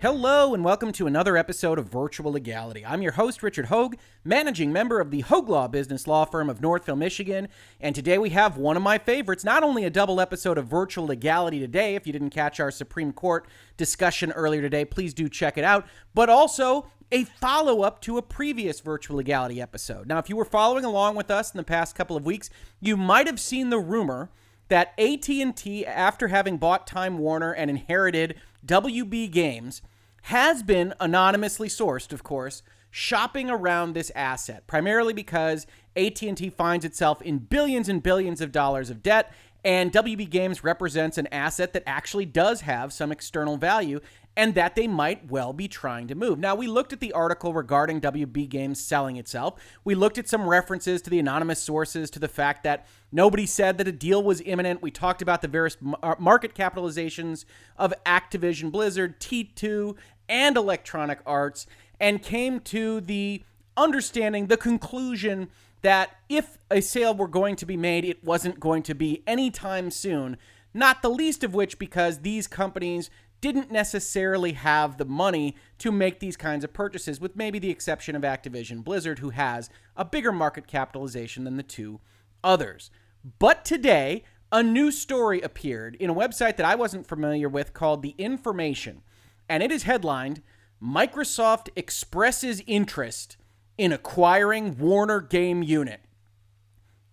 Hello and welcome to another episode of Virtual Legality. I'm your host, Richard Hoeg, managing member of the Hoeg Law business law firm of Northville, Michigan. And today we have one of my favorites, not only a double episode of Virtual Legality today, if you didn't catch our Supreme Court discussion earlier today, please do check it out, but also a follow-up to a previous Virtual Legality episode. Now, if you were following along with us in the past couple of weeks, you might have seen the rumor that AT&T, after having bought Time Warner and inherited WB Games, has been anonymously sourced, of course, shopping around this asset, primarily because AT&T finds itself in billions and billions of dollars of debt, and WB Games represents an asset that actually does have some external value and that they might well be trying to move. Now, we looked at the article regarding WB Games selling itself. We looked at some references to the anonymous sources, to the fact that nobody said that a deal was imminent. We talked about the various market capitalizations of Activision Blizzard, T2, and Electronic Arts, and came to the understanding, the conclusion that if a sale were going to be made, it wasn't going to be anytime soon, not the least of which because these companies didn't necessarily have the money to make these kinds of purchases, with maybe the exception of Activision Blizzard, who has a bigger market capitalization than the two others. But today, a new story appeared in a website that I wasn't familiar with called The Information, and it is headlined, Microsoft Expresses Interest in Acquiring Warner Game Unit.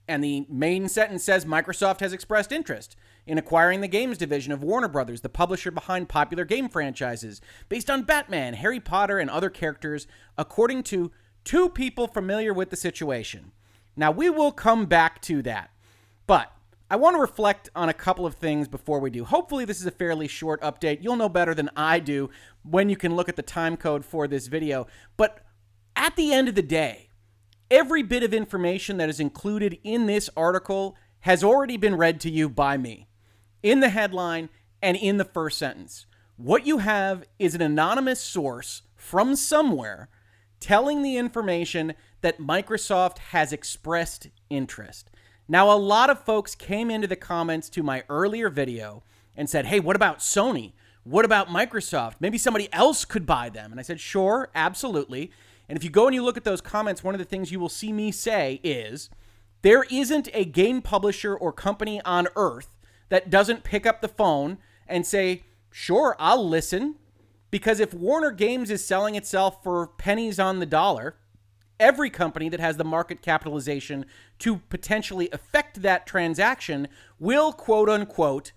And the main sentence says Microsoft has expressed interest in acquiring the games division of Warner Brothers, the publisher behind popular game franchises based on Batman, Harry Potter, and other characters, according to two people familiar with the situation. Now, we will come back to that, but I want to reflect on a couple of things before we do. Hopefully, this is a fairly short update. You'll know better than I do when you can look at the time code for this video. But at the end of the day, every bit of information that is included in this article has already been read to you by me in the headline and in the first sentence. What you have is an anonymous source from somewhere telling the information that Microsoft has expressed interest. Now, a lot of folks came into the comments to my earlier video and said, hey, what about Sony? What about Microsoft? Maybe somebody else could buy them. And I said, sure, absolutely. And if you go and you look at those comments, one of the things you will see me say is, there isn't a game publisher or company on earth that doesn't pick up the phone and say, sure, I'll listen. Because if Warner Games is selling itself for pennies on the dollar, every company that has the market capitalization to potentially affect that transaction will, quote unquote,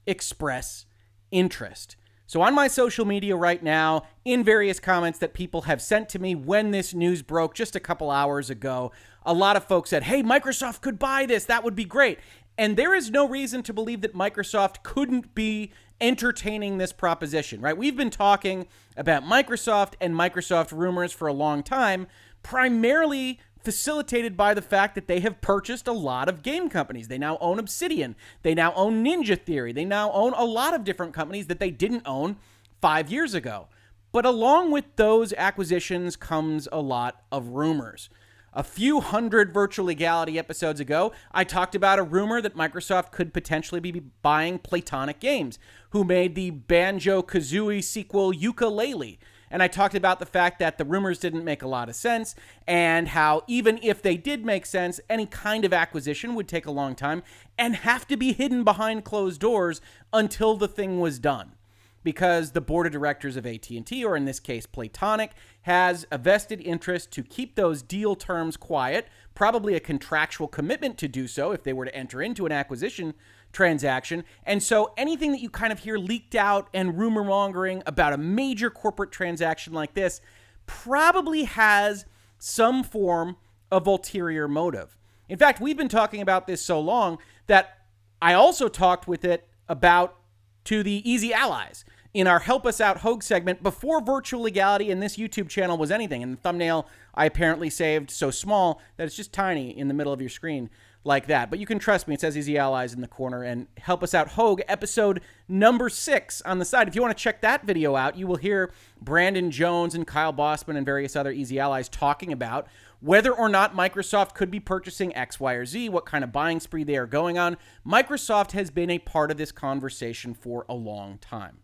express interest. So on my social media right now, in various comments that people have sent to me when this news broke just a couple hours ago, a lot of folks said, hey, Microsoft could buy this. That would be great. And there is no reason to believe that Microsoft couldn't be entertaining this proposition, right? We've been talking about Microsoft and Microsoft Rumors for a long time, primarily facilitated by the fact that they have purchased a lot of game companies. They now own Obsidian. They now own Ninja Theory. They now own a lot of different companies that they didn't own 5 years ago. But along with those acquisitions comes a lot of rumors. A few hundred Virtual Legality episodes ago, I talked about a rumor that Microsoft could potentially be buying Playtonic Games, who made the Banjo-Kazooie sequel Yooka-Laylee. And I talked about the fact that the rumors didn't make a lot of sense, and how even if they did make sense, any kind of acquisition would take a long time and have to be hidden behind closed doors until the thing was done. Because the board of directors of AT&T, or in this case Playtonic, has a vested interest to keep those deal terms quiet, probably a contractual commitment to do so if they were to enter into an acquisition transaction. And so anything that you kind of hear leaked out and rumor mongering about a major corporate transaction like this probably has some form of ulterior motive. In fact, we've been talking about this so long that I also talked with it about to the Easy Allies in our Help Us Out Hoeg segment before Virtual Legality and this YouTube channel was anything. And the thumbnail I apparently saved so small that it's just tiny in the middle of your screen like that. But you can trust me, it says Easy Allies in the corner, and Help Us Out Hoeg, episode number 6 on the side. If you want to check that video out, you will hear Brandon Jones and Kyle Bossman and various other Easy Allies talking about whether or not Microsoft could be purchasing X, Y, or Z, what kind of buying spree they are going on. Microsoft has been a part of this conversation for a long time.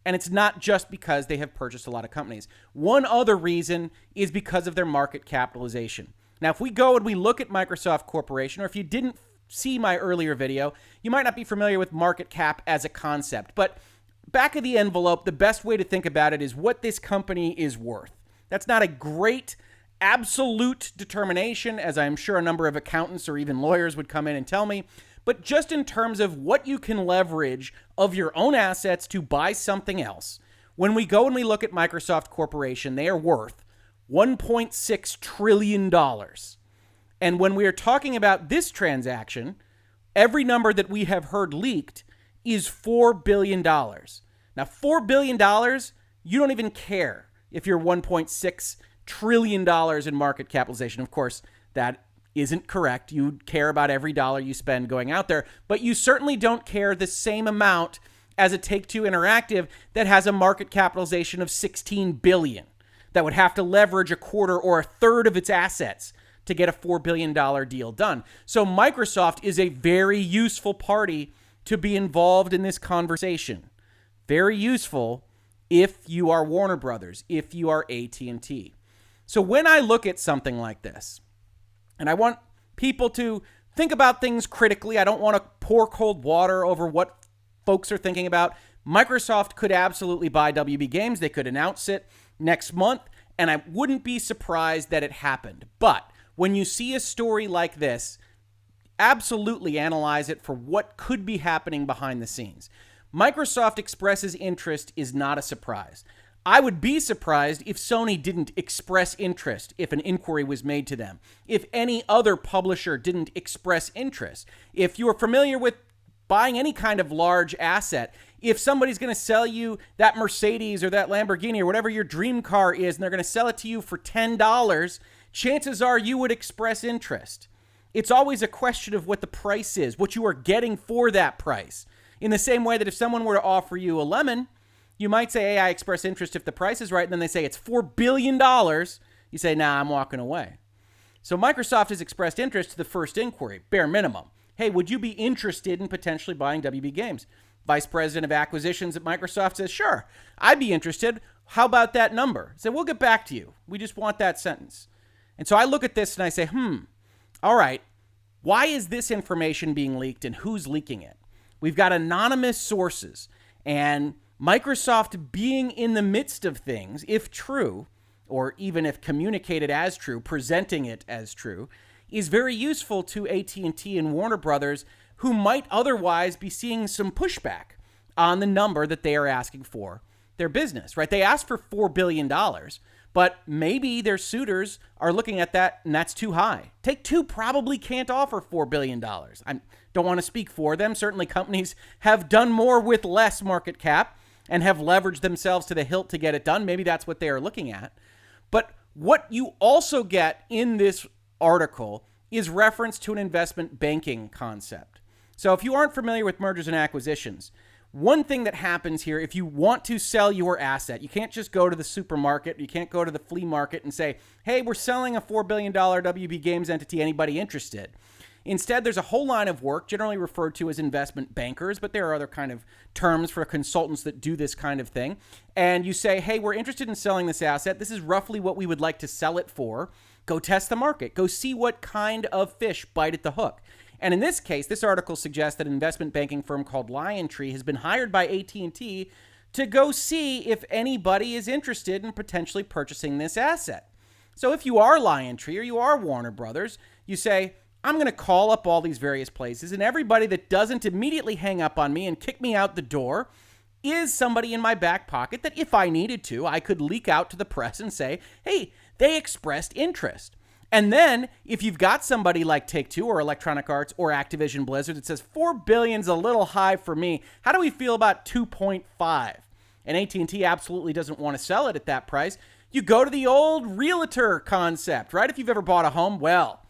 And it's not just because they have purchased a lot of companies. One other reason is because of their market capitalization. Now, if we go and we look at Microsoft Corporation, or if you didn't see my earlier video, you might not be familiar with market cap as a concept. But back of the envelope, the best way to think about it is what this company is worth. That's not a great absolute determination, as I'm sure a number of accountants or even lawyers would come in and tell me, but just in terms of what you can leverage of your own assets to buy something else. When we go and we look at Microsoft Corporation, they are worth $1.6 trillion. And when we are talking about this transaction, every number that we have heard leaked is $4 billion. Now, $4 billion, you don't even care if you're $1.6 trillion in market capitalization. Of course, that isn't correct. You care about every dollar you spend going out there, but you certainly don't care the same amount as a Take-Two Interactive that has a market capitalization of $16 billion, that would have to leverage a quarter or a third of its assets to get a $4 billion deal done. So Microsoft is a very useful party to be involved in this conversation. Very useful if you are Warner Brothers, if you are AT&T. So when I look at something like this, and I want people to think about things critically, I don't want to pour cold water over what folks are thinking about. Microsoft could absolutely buy WB Games. They could announce it next month, and I wouldn't be surprised that it happened. But when you see a story like this, absolutely analyze it for what could be happening behind the scenes. Microsoft expresses interest is not a surprise. I would be surprised if Sony didn't express interest if an inquiry was made to them, if any other publisher didn't express interest. If you're familiar with buying any kind of large asset, if somebody's going to sell you that Mercedes or that Lamborghini or whatever your dream car is, and they're going to sell it to you for $10, chances are you would express interest. It's always a question of what the price is, what you are getting for that price. In the same way that if someone were to offer you a lemon, you might say, hey, I express interest if the price is right. And then they say it's $4 billion. You say, nah, I'm walking away. So Microsoft has expressed interest to the first inquiry, bare minimum. Hey, would you be interested in potentially buying WB Games? Vice President of Acquisitions at Microsoft says, sure, I'd be interested. How about that number? So we'll get back to you. We just want that sentence. And so I look at this and I say, all right, why is this information being leaked and who's leaking it? We've got anonymous sources, and Microsoft being in the midst of things, if true, or even if communicated as true, presenting it as true, is very useful to AT&T and Warner Brothers, who might otherwise be seeing some pushback on the number that they are asking for their business, right? They asked for $4 billion, but maybe their suitors are looking at that and that's too high. Take-Two probably can't offer $4 billion. I don't want to speak for them. Certainly companies have done more with less market cap and have leveraged themselves to the hilt to get it done. Maybe that's what they are looking at. But what you also get in this article is reference to an investment banking concept. So if you aren't familiar with mergers and acquisitions, one thing that happens here, if you want to sell your asset, you can't just go to the supermarket, you can't go to the flea market and say, hey, we're selling a $4 billion WB Games entity, anybody interested? Instead, there's a whole line of work, generally referred to as investment bankers, but there are other kind of terms for consultants that do this kind of thing. And you say, hey, we're interested in selling this asset. This is roughly what we would like to sell it for. Go test the market. Go see what kind of fish bite at the hook. And in this case, this article suggests that an investment banking firm called LionTree has been hired by AT&T to go see if anybody is interested in potentially purchasing this asset. So if you are LionTree or you are Warner Brothers, you say, I'm going to call up all these various places, and everybody that doesn't immediately hang up on me and kick me out the door is somebody in my back pocket that if I needed to, I could leak out to the press and say, hey, they expressed interest. And then if you've got somebody like Take-Two or Electronic Arts or Activision Blizzard that says $4 billion's a little high for me, how do we feel about 2.5? And AT&T absolutely doesn't want to sell it at that price. You go to the old realtor concept, right? If you've ever bought a home, well,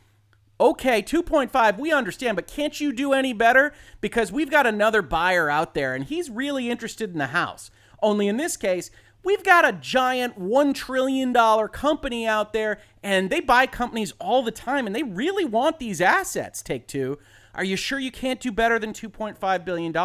okay, 2.5, we understand, but can't you do any better? Because we've got another buyer out there, and he's really interested in the house. Only in this case, we've got a giant $1 trillion company out there, and they buy companies all the time, and they really want these assets, Take-Two. Are you sure you can't do better than $2.5 billion?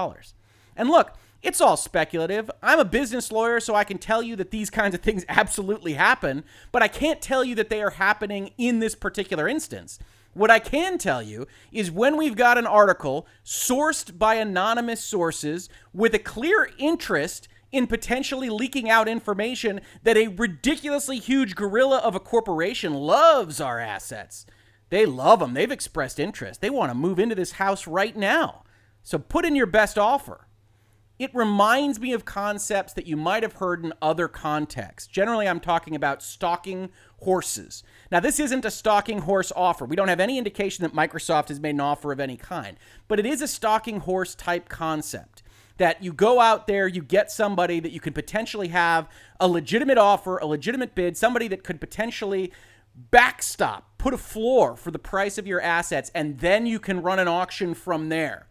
And look, It's all speculative. I'm a business lawyer, so I can tell you that these kinds of things absolutely happen, but I can't tell you that they are happening in this particular instance. What I can tell you is when we've got an article sourced by anonymous sources with a clear interest in potentially leaking out information that a ridiculously huge gorilla of a corporation loves our assets. They love them. They've expressed interest. They want to move into this house right now. So put in your best offer. It reminds me of concepts that you might have heard in other contexts. Generally, I'm talking about stalking horses. Now, this isn't a stalking horse offer. We don't have any indication that Microsoft has made an offer of any kind, but it is a stalking horse type concept that you go out there, you get somebody that you could potentially have a legitimate offer, a legitimate bid, somebody that could potentially backstop, put a floor for the price of your assets, and then you can run an auction from there.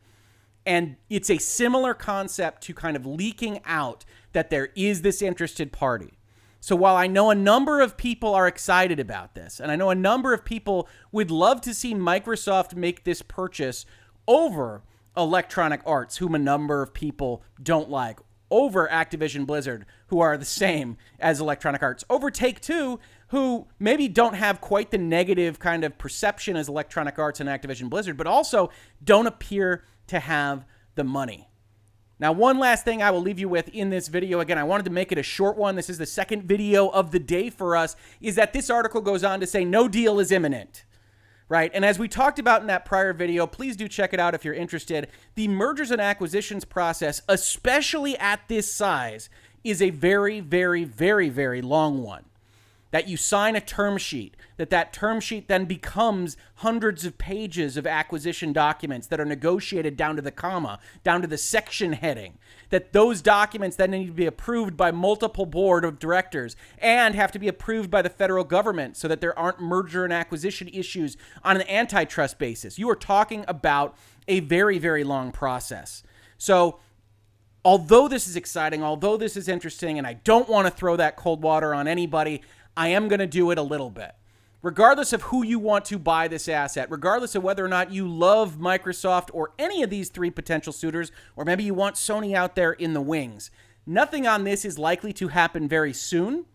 And it's a similar concept to kind of leaking out that there is this interested party. So while I know a number of people are excited about this, and I know a number of people would love to see Microsoft make this purchase over Electronic Arts, whom a number of people don't like, over Activision Blizzard, who are the same as Electronic Arts, over Take-Two, who maybe don't have quite the negative kind of perception as Electronic Arts and Activision Blizzard, but also don't appear to have the money. Now, one last thing I will leave you with in this video, again, I wanted to make it a short one. This is the second video of the day for us, is that this article goes on to say no deal is imminent, right? And as we talked about in that prior video, please do check it out if you're interested. The mergers and acquisitions process, especially at this size, is a very, very, very, very long one. That you sign a term sheet, that term sheet then becomes hundreds of pages of acquisition documents that are negotiated down to the comma, down to the section heading, that those documents then need to be approved by multiple board of directors and have to be approved by the federal government so that there aren't merger and acquisition issues on an antitrust basis. You are talking about a very, very long process. So although this is exciting, although this is interesting, and I don't want to throw that cold water on anybody, I am going to do it a little bit. Regardless of who you want to buy this asset, regardless of whether or not you love Microsoft or any of these three potential suitors, or maybe you want Sony out there in the wings, nothing on this is likely to happen very soon.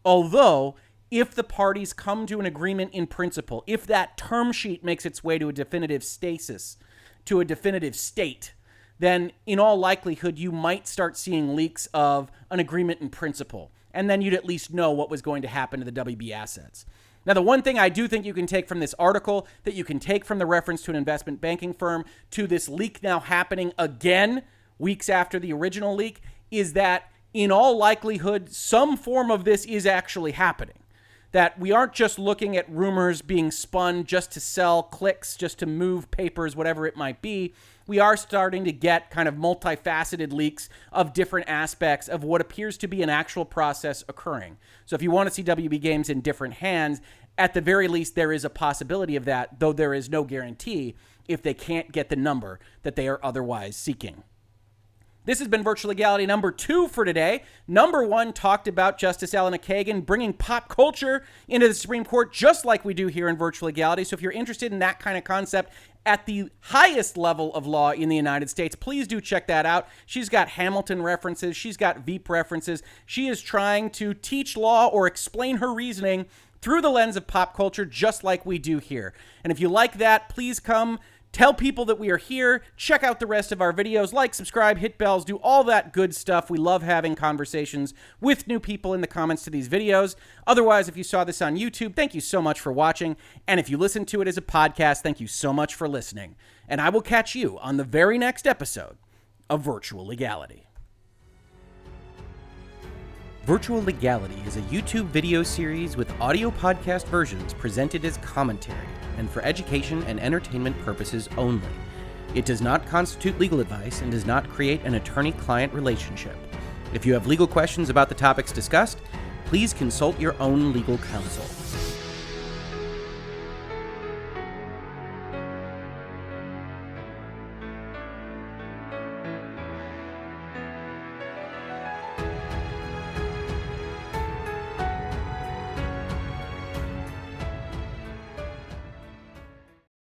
Although, if the parties come to an agreement in principle, if that term sheet makes its way to a definitive stasis, to a definitive state, then in all likelihood, you might start seeing leaks of an agreement in principle. And then you'd at least know what was going to happen to the WB assets. Now, the one thing I do think you can take from this article, that you can take from the reference to an investment banking firm, to this leak now happening again, weeks after the original leak, is that in all likelihood, some form of this is actually happening. That we aren't just looking at rumors being spun just to sell clicks, just to move papers, whatever it might be. We are starting to get kind of multifaceted leaks of different aspects of what appears to be an actual process occurring. So if you want to see WB Games in different hands, at the very least, there is a possibility of that, though there is no guarantee if they can't get the number that they are otherwise seeking. This has been Virtual Legality number 2 for today. Number 1 talked about Justice Elena Kagan bringing pop culture into the Supreme Court, just like we do here in Virtual Legality. So if you're interested in that kind of concept at the highest level of law in the United States, please do check that out. She's got Hamilton references. She's got Veep references. She is trying to teach law or explain her reasoning through the lens of pop culture, just like we do here. And if you like that, please come tell people that we are here. Check out the rest of our videos. Like, subscribe, hit bells, do all that good stuff. We love having conversations with new people in the comments to these videos. Otherwise, if you saw this on YouTube, thank you so much for watching. And if you listen to it as a podcast, thank you so much for listening. And I will catch you on the very next episode of Virtual Legality. Virtual Legality is a YouTube video series with audio podcast versions presented as commentary and for education and entertainment purposes only. It does not constitute legal advice and does not create an attorney-client relationship. If you have legal questions about the topics discussed, please consult your own legal counsel.